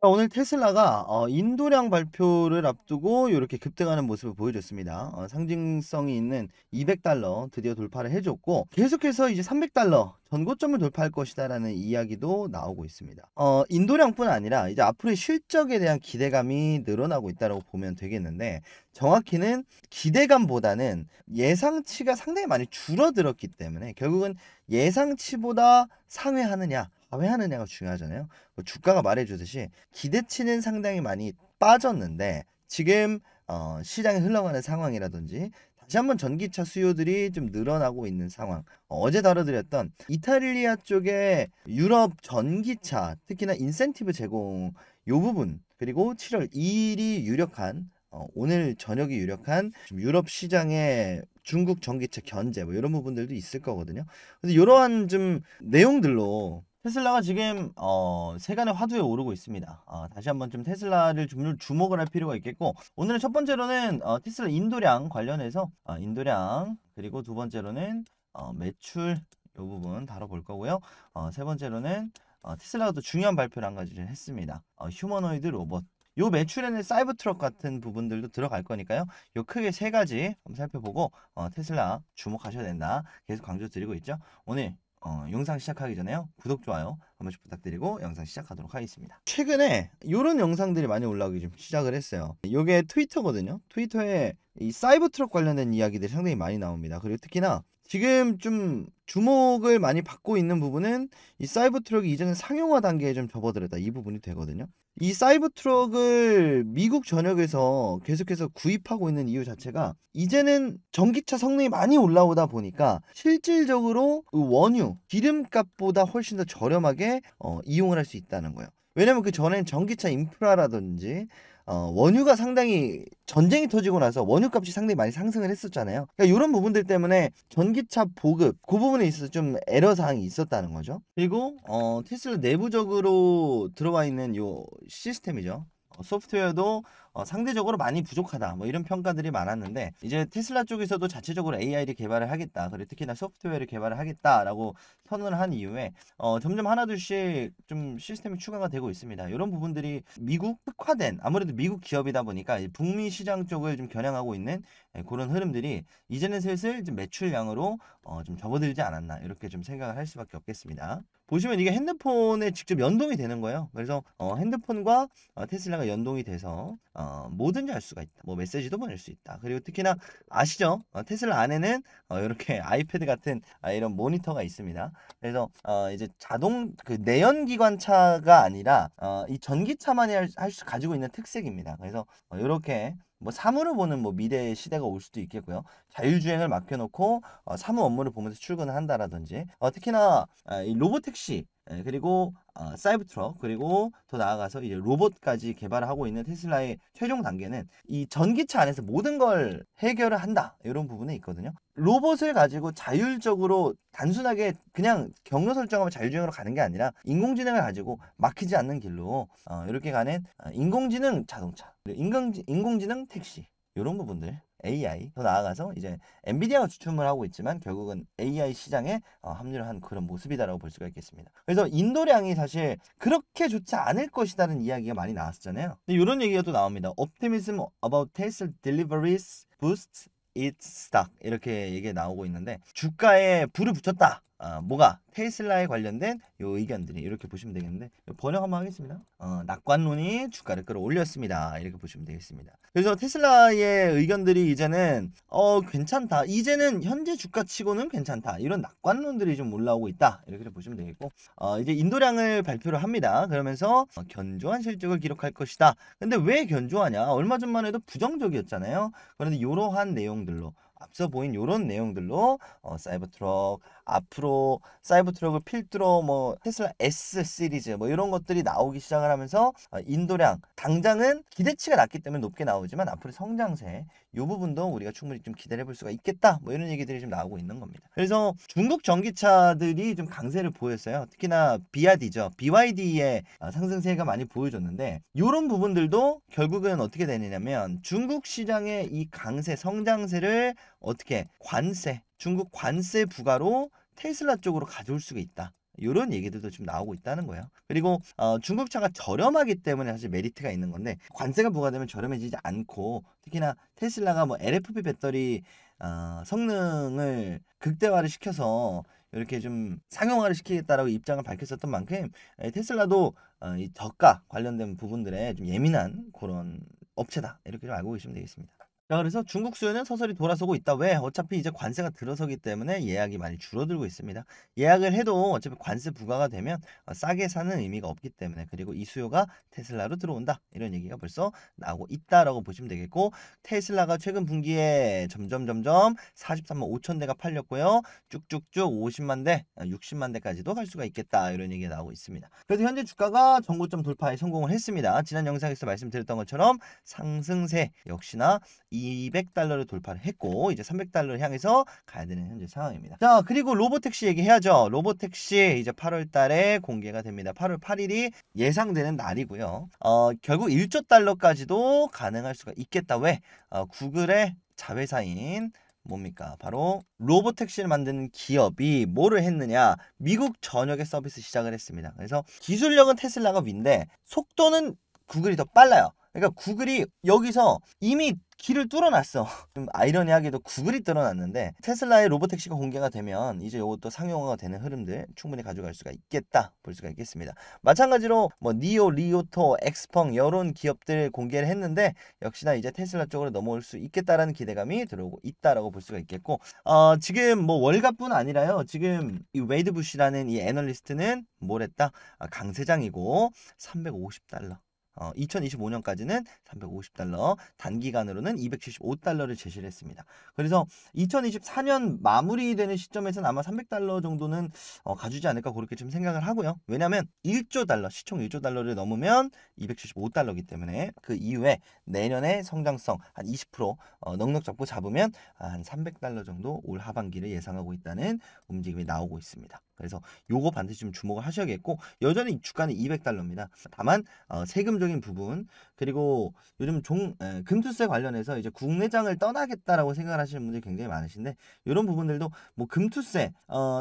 오늘 테슬라가 인도량 발표를 앞두고 이렇게 급등하는 모습을 보여줬습니다. 상징성이 있는 $200 드디어 돌파를 해줬고 계속해서 이제 $300 전고점을 돌파할 것이다라는 이야기도 나오고 있습니다. 인도량뿐 아니라 이제 앞으로의 실적에 대한 기대감이 늘어나고 있다고 보면 되겠는데 정확히는 기대감보다는 예상치가 상당히 많이 줄어들었기 때문에 결국은 예상치보다 상회하느냐 하회하느냐가 중요하잖아요. 주가가 말해주듯이 기대치는 상당히 많이 빠졌는데 지금 시장에 흘러가는 상황이라든지 다시 한번 전기차 수요들이 좀 늘어나고 있는 상황. 어제 다뤄드렸던 이탈리아 쪽에 유럽 전기차 특히나 인센티브 제공 요 부분 그리고 7월 2일이 유력한 오늘 저녁이 유력한 유럽 시장의 중국 전기차 견제 뭐 이런 부분들도 있을 거거든요. 그래서 이러한 좀 내용들로 테슬라가 지금 세간의 화두에 오르고 있습니다. 다시 한번 좀 테슬라를 좀 주목을 할 필요가 있겠고 오늘은 첫 번째로는 테슬라 인도량 관련해서 인도량 그리고 두 번째로는 매출 이 부분 다뤄볼 거고요. 세 번째로는 테슬라가 또 중요한 발표를 한 가지를 했습니다. 휴머노이드 로봇 요 매출에는 사이버 트럭 같은 부분들도 들어갈 거니까요. 요 크게 세 가지 한번 살펴보고 테슬라 주목하셔야 된다. 계속 강조드리고 있죠. 오늘 영상 시작하기 전에요. 구독, 좋아요 한 번씩 부탁드리고 영상 시작하도록 하겠습니다. 최근에 이런 영상들이 많이 올라오기 좀 시작을 했어요. 이게 트위터거든요. 트위터에 이 사이버 트럭 관련된 이야기들이 상당히 많이 나옵니다. 그리고 특히나 지금 좀 주목을 많이 받고 있는 부분은 이 사이버 트럭이 이제는 상용화 단계에 좀 접어들었다. 이 부분이 되거든요. 이 사이버 트럭을 미국 전역에서 계속해서 구입하고 있는 이유 자체가 이제는 전기차 성능이 많이 올라오다 보니까 실질적으로 그 원유, 기름값보다 훨씬 더 저렴하게 이용을 할 수 있다는 거예요. 왜냐면 그 전엔 전기차 인프라라든지 원유가 상당히 전쟁이 터지고 나서 원유값이 상당히 많이 상승을 했었잖아요. 그러니까 이런 부분들 때문에 전기차 보급 그 부분에 있어서 좀 애로 사항이 있었다는 거죠. 그리고 테슬라 내부적으로 들어와 있는 요 시스템이죠. 소프트웨어도 상대적으로 많이 부족하다 뭐 이런 평가들이 많았는데 이제 테슬라 쪽에서도 자체적으로 AI를 개발을 하겠다 그리고 특히나 소프트웨어를 개발을 하겠다라고 선언을 한 이후에 점점 하나둘씩 좀 시스템이 추가가 되고 있습니다. 이런 부분들이 미국 흑화된 아무래도 미국 기업이다 보니까 북미 시장 쪽을 좀 겨냥하고 있는 그런 흐름들이 이제는 슬슬 좀 매출량으로 좀 접어들지 않았나 이렇게 좀 생각을 할 수밖에 없겠습니다. 보시면 이게 핸드폰에 직접 연동이 되는 거예요. 그래서 핸드폰과 테슬라가 연동이 돼서 뭐든지 할 수가 있다. 뭐 메시지도 보낼 수 있다. 그리고 특히나 아시죠? 테슬라 안에는 이렇게 아이패드 같은 이런 모니터가 있습니다. 그래서 이제 자동 그 내연기관차가 아니라 이 전기차만이 가지고 있는 특색입니다. 그래서 이렇게 뭐 사물을 보는 뭐 미래의 시대가 올 수도 있겠고요. 자율주행을 맡겨놓고 사무 업무를 보면서 출근을 한다라든지 특히나 이 로보택시 그리고 사이버 트럭 그리고 더 나아가서 이제 로봇까지 개발하고 있는 테슬라의 최종 단계는 이 전기차 안에서 모든 걸 해결을 한다 이런 부분에 있거든요. 로봇을 가지고 자율적으로 단순하게 그냥 경로 설정하면 자율주행으로 가는 게 아니라 인공지능을 가지고 막히지 않는 길로 이렇게 가는 인공지능 자동차 그리고 인공지능 택시 이런 부분들 AI 더 나아가서 이제 엔비디아가 주춤을 하고 있지만 결국은 AI 시장에 합류를 한 그런 모습이다라고 볼 수가 있겠습니다. 그래서 인도량이 사실 그렇게 좋지 않을 것이라는 이야기가 많이 나왔었잖아요. 근데 이런 얘기가 또 나옵니다. Optimism about Tesla deliveries boosts its stock 이렇게 얘기가 나오고 있는데 주가에 불을 붙였다. 뭐가 테슬라에 관련된 요 의견들이 이렇게 보시면 되겠는데 번역 한번 하겠습니다. 낙관론이 주가를 끌어올렸습니다. 이렇게 보시면 되겠습니다. 그래서 테슬라의 의견들이 이제는 괜찮다. 이제는 현재 주가치고는 괜찮다. 이런 낙관론들이 좀 올라오고 있다. 이렇게 보시면 되겠고 이제 인도량을 발표를 합니다. 그러면서 견조한 실적을 기록할 것이다. 근데 왜 견조하냐? 얼마 전만 해도 부정적이었잖아요. 그런데 이러한 내용들로 앞서 보인 이런 내용들로 사이버 트럭 앞으로 사이버 트럭을 필두로 뭐 테슬라 S 시리즈 뭐 이런 것들이 나오기 시작을 하면서 인도량 당장은 기대치가 낮기 때문에 높게 나오지만 앞으로 성장세 이 부분도 우리가 충분히 좀 기대해 볼 수가 있겠다 뭐 이런 얘기들이 좀 나오고 있는 겁니다. 그래서 중국 전기차들이 좀 강세를 보였어요. 특히나 비아디죠. BYD의 상승세가 많이 보여줬는데 이런 부분들도 결국은 어떻게 되느냐면 중국 시장의 이 강세 성장세를 어떻게 관세 중국 관세 부과로 테슬라 쪽으로 가져올 수가 있다. 이런 얘기들도 좀 나오고 있다는 거예요. 그리고 중국차가 저렴하기 때문에 사실 메리트가 있는 건데 관세가 부과되면 저렴해지지 않고 특히나 테슬라가 뭐 LFP 배터리 성능을 극대화를 시켜서 이렇게 좀 상용화를 시키겠다라고 입장을 밝혔었던 만큼 테슬라도 이 저가 관련된 부분들에 좀 예민한 그런 업체다 이렇게 좀 알고 계시면 되겠습니다. 자, 그래서 중국 수요는 서서히 돌아서고 있다. 왜? 어차피 이제 관세가 들어서기 때문에 예약이 많이 줄어들고 있습니다. 예약을 해도 어차피 관세 부과가 되면 싸게 사는 의미가 없기 때문에 그리고 이 수요가 테슬라로 들어온다. 이런 얘기가 벌써 나오고 있다라고 보시면 되겠고 테슬라가 최근 분기에 점점 43만 5천 대가 팔렸고요. 쭉쭉쭉 50만 대, 60만 대까지도 갈 수가 있겠다. 이런 얘기가 나오고 있습니다. 그래도 현재 주가가 전고점 돌파에 성공을 했습니다. 지난 영상에서 말씀드렸던 것처럼 상승세 역시나 200달러를 돌파를 했고 이제 300달러를 향해서 가야 되는 현재 상황입니다. 자, 그리고 로보택시 얘기해야죠. 로보택시 이제 8월 달에 공개가 됩니다. 8월 8일이 예상되는 날이고요. 결국 1조 달러까지도 가능할 수가 있겠다. 왜? 구글의 자회사인 뭡니까? 바로 로보택시를 만드는 기업이 뭐를 했느냐? 미국 전역에 서비스 시작을 했습니다. 그래서 기술력은 테슬라가 위인데 속도는 구글이 더 빨라요. 그러니까 구글이 여기서 이미 길을 뚫어놨어. 좀 아이러니하게도 구글이 뚫어놨는데 테슬라의 로보택시가 공개가 되면 이제 이것도 상용화가 되는 흐름들 충분히 가져갈 수가 있겠다 볼 수가 있겠습니다. 마찬가지로 뭐 니오, 리오토, 엑스펑 이런 기업들 공개를 했는데 역시나 이제 테슬라 쪽으로 넘어올 수 있겠다라는 기대감이 들어오고 있다라고 볼 수가 있겠고 지금 뭐 월가뿐 아니라요. 지금 이 웨이드 부시라는 이 애널리스트는 뭘 했다? 강세장이고 350달러. 2025년까지는 350달러, 단기간으로는 275달러를 제시를 했습니다. 그래서 2024년 마무리되는 시점에서는 아마 300달러 정도는 가주지 않을까 그렇게 좀 생각을 하고요. 왜냐하면 1조 달러, 시총 1조 달러를 넘으면 275달러이기 때문에 그 이후에 내년에 성장성 한 20% 넉넉 잡으면 한 300달러 정도 올 하반기를 예상하고 있다는 움직임이 나오고 있습니다. 그래서 요거 반드시 좀 주목을 하셔야겠고 여전히 주가는 200달러입니다. 다만 세금적인 부분 그리고 요즘 금투세 관련해서 이제 국내장을 떠나겠다라고 생각을 하시는 분들이 굉장히 많으신데 이런 부분들도 뭐 금투세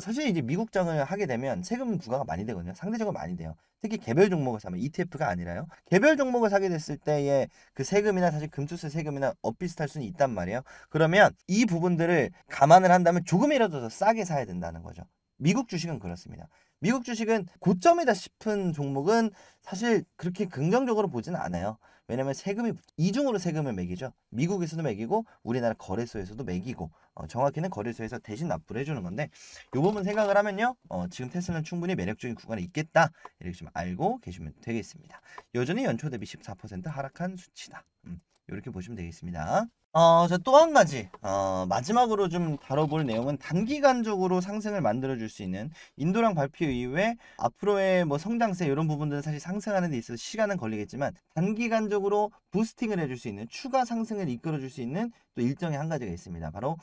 사실 이제 미국장을 하게 되면 세금 부과가 많이 되거든요. 상대적으로 많이 돼요. 특히 개별 종목을 사면 ETF가 아니라요. 개별 종목을 사게 됐을 때의 그 세금이나 사실 금투세 세금이나 엇비슷할 수는 있단 말이에요. 그러면 이 부분들을 감안을 한다면 조금이라도 더 싸게 사야 된다는 거죠. 미국 주식은 그렇습니다. 미국 주식은 고점이다 싶은 종목은 사실 그렇게 긍정적으로 보지는 않아요. 왜냐면 세금이 이중으로 세금을 매기죠. 미국에서도 매기고 우리나라 거래소에서도 매기고 정확히는 거래소에서 대신 납부를 해주는 건데 이 부분 생각을 하면요. 지금 테슬라는 충분히 매력적인 구간에 있겠다. 이렇게 좀 알고 계시면 되겠습니다. 여전히 연초 대비 14% 하락한 수치다. 이렇게 보시면 되겠습니다. 또 한 가지 마지막으로 좀 다뤄볼 내용은 단기간적으로 상승을 만들어줄 수 있는 인도랑 발표 이후에 앞으로의 뭐 성장세 이런 부분들은 사실 상승하는 데 있어서 시간은 걸리겠지만 단기간적으로 부스팅을 해줄 수 있는 추가 상승을 이끌어줄 수 있는 또 일정의 한 가지가 있습니다. 바로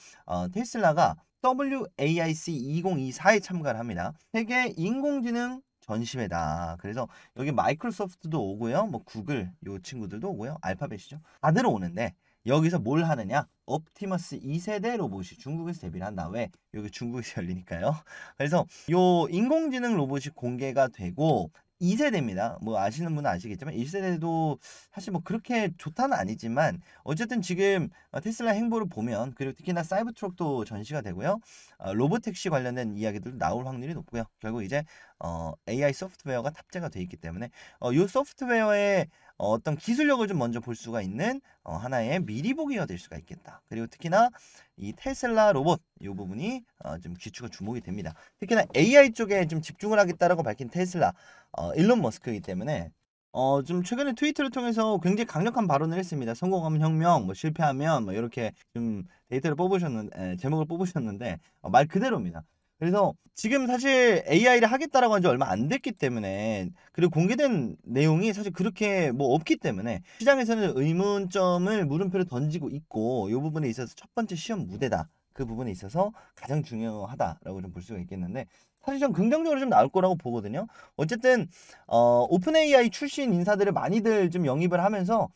테슬라가 WAIC 2024에 참가를 합니다. 세계 인공지능 전시회다. 그래서 여기 마이크로소프트도 오고요. 뭐 구글 요 친구들도 오고요. 알파벳이죠. 다들 오는데 여기서 뭘 하느냐? 옵티머스 2세대 로봇이 중국에서 데뷔를 한다. 왜? 여기 중국에서 열리니까요. 그래서 요 인공지능 로봇이 공개가 되고 2세대입니다. 뭐 아시는 분은 아시겠지만 1세대도 사실 뭐 그렇게 좋다는 아니지만 어쨌든 지금 테슬라 행보를 보면 그리고 특히나 사이버트럭도 전시가 되고요. 로보택시 관련된 이야기들도 나올 확률이 높고요. 결국 이제 AI 소프트웨어가 탑재가 되어 있기 때문에 이 소프트웨어의 어떤 기술력을 좀 먼저 볼 수가 있는 하나의 미리 보기가 될 수가 있겠다. 그리고 특히나 이 테슬라 로봇 이 부분이 좀 귀추가 주목이 됩니다. 특히나 AI 쪽에 좀 집중을 하겠다라고 밝힌 테슬라 일론 머스크이기 때문에 좀 최근에 트위터를 통해서 굉장히 강력한 발언을 했습니다. 성공하면 혁명, 뭐 실패하면 뭐 이렇게 좀 데이터를 뽑으셨는데 제목을 뽑으셨는데 말 그대로입니다. 그래서 지금 사실 AI를 하겠다라고 한 지 얼마 안 됐기 때문에 그리고 공개된 내용이 사실 그렇게 뭐 없기 때문에 시장에서는 의문점을 물음표를 던지고 있고 이 부분에 있어서 첫 번째 시험 무대다. 그 부분에 있어서 가장 중요하다라고 좀 볼 수가 있겠는데 사실 좀 긍정적으로 좀 나올 거라고 보거든요. 어쨌든 오픈 AI 출신 인사들을 많이들 좀 영입을 하면서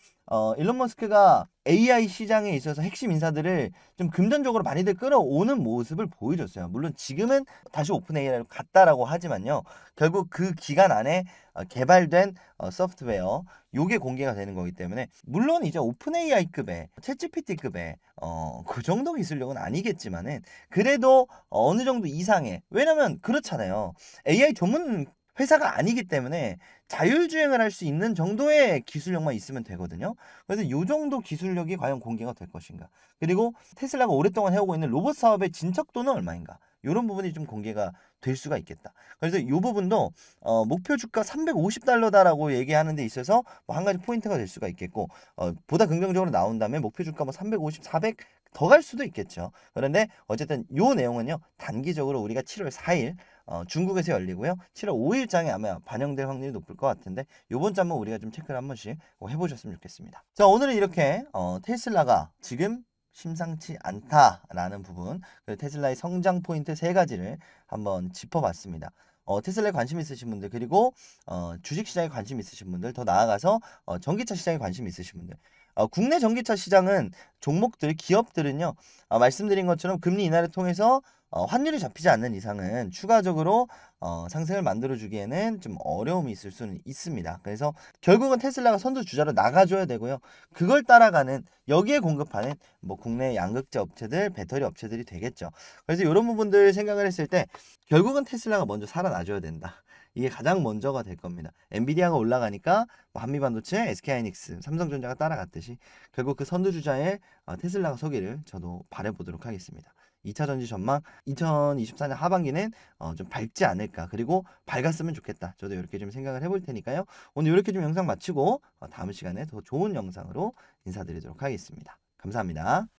일론 머스크가 AI 시장에 있어서 핵심 인사들을 좀 금전적으로 많이들 끌어오는 모습을 보여줬어요. 물론 지금은 다시 오픈 AI로 갔다라고 하지만요. 결국 그 기간 안에 개발된 소프트웨어 요게 공개가 되는 거기 때문에 물론 이제 오픈 AI급의 챗GPT급의 그 정도 기술력은 아니겠지만은 그래도 어느 정도 이상의 왜냐면 그렇잖아요. AI 전문 회사가 아니기 때문에 자율주행을 할 수 있는 정도의 기술력만 있으면 되거든요. 그래서 이 정도 기술력이 과연 공개가 될 것인가. 그리고 테슬라가 오랫동안 해오고 있는 로봇 사업의 진척도는 얼마인가. 이런 부분이 좀 공개가 될 수가 있겠다. 그래서 이 부분도 목표 주가 $350다라고 얘기하는 데 있어서 뭐 한 가지 포인트가 될 수가 있겠고 보다 긍정적으로 나온다면 목표 주가 뭐 350, 400 더 갈 수도 있겠죠. 그런데 어쨌든 요 내용은요. 단기적으로 우리가 7월 4일 중국에서 열리고요. 7월 5일장에 아마 반영될 확률이 높을 것 같은데 요번 주 한번 우리가 좀 체크를 한 번씩 해보셨으면 좋겠습니다. 자, 오늘은 이렇게 테슬라가 지금 심상치 않다라는 부분, 그리고 테슬라의 성장 포인트 3가지를 한번 짚어봤습니다. 테슬라에 관심 있으신 분들, 그리고 주식시장에 관심 있으신 분들, 더 나아가서 전기차 시장에 관심 있으신 분들, 국내 전기차 시장은 종목들, 기업들은요, 말씀드린 것처럼 금리 인하를 통해서 환율이 잡히지 않는 이상은 추가적으로 상승을 만들어주기에는 좀 어려움이 있을 수는 있습니다. 그래서 결국은 테슬라가 선두주자로 나가줘야 되고요. 그걸 따라가는 여기에 공급하는 뭐 국내 양극재 업체들, 배터리 업체들이 되겠죠. 그래서 이런 부분들 생각을 했을 때 결국은 테슬라가 먼저 살아나줘야 된다. 이게 가장 먼저가 될 겁니다. 엔비디아가 올라가니까 뭐 한미반도체, SK하이닉스, 삼성전자가 따라갔듯이 결국 그 선두주자의 테슬라가 서기를 저도 바라보도록 하겠습니다. 2차 전지 전망 2024년 하반기는 좀 밝지 않을까. 그리고 밝았으면 좋겠다. 저도 이렇게 좀 생각을 해볼 테니까요. 오늘 이렇게 좀 영상 마치고 다음 시간에 더 좋은 영상으로 인사드리도록 하겠습니다. 감사합니다.